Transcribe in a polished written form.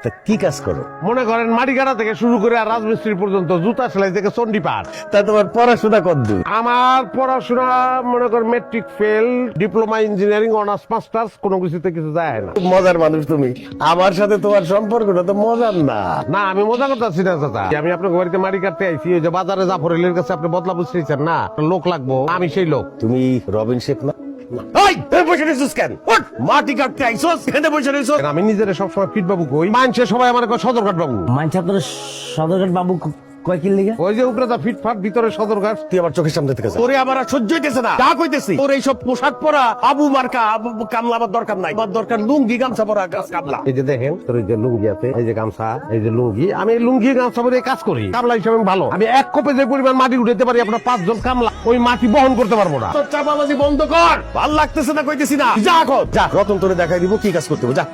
তা কি কাজ করো? মনে করেন মাটি কাটা থেকে শুরু করে আর রাজমিস্ত্রি পর্যন্ত, জুতা সেলাই থেকে চণ্ডীপাঠ। তা তোমার পড়াশোনা কতদূর? আমার পড়াশোনা মনে করেন matric fail, diploma engineering, honours masters, কোনো কিছুতে কিছু যায় না। খুব মজার মানুষ তুমি। আমার সাথে তোমার সম্পর্কটা তো মজার না। না, আমি মজা করতেছি না চাচা। আমি আপনার বাড়িতে মাটি কাটতে আইছি, ওই যে বাজারে জাফরেলের কাছে আপনি বদলা বুঝতেছেন না, লোক লাগবো, আমি সেই লোক। তুমি রবিন শেখ না? এই, এই বসে রইছিস কেন? ওঠ, মাটি কাটতে আইছস, এখানে বসে রইছস। আমি নিজের সবসময় ফিট বাবু কই, মানুষের সবাই আমার সদরঘাট বাবু। মানছে আপনার সদরঘাট বাবু কয় কিল লিগা? ওই যে উপরে ফিটফাট, ভিতরে সদরঘাট। তুই আমার চোখের সামনে থেকে যা। তোরে আমার আর সহ্য হইতেছে না। যা কইতেছি, তোর এইসব পোশাক পরা আবু মার্কা কামলা আমার দরকার নাই। আমার দরকার লুঙ্গি গামছা পরা কামলা। এই যে দেখেন, তোর এই যে লুঙ্গি আছে, এই যে গামছা, এই যে লুঙ্গি, আমি এই লুঙ্গি গামছা পরে কাজ করি। কামলা হিসাবে আমি ভালো। আমি এক কোপে যে পরিমাণ মাটি উঠাতে পারি, আপনার 5 জন কামলা ওই মাটি বহন করতে পারবো না। তোর চাপাবাজি বন্ধ কর। ভাল লাগতেছে না কইতেছি না। যা এখন, যা। রতন তোরে দেখাই দিব কি কাজ করতে হবে, যা।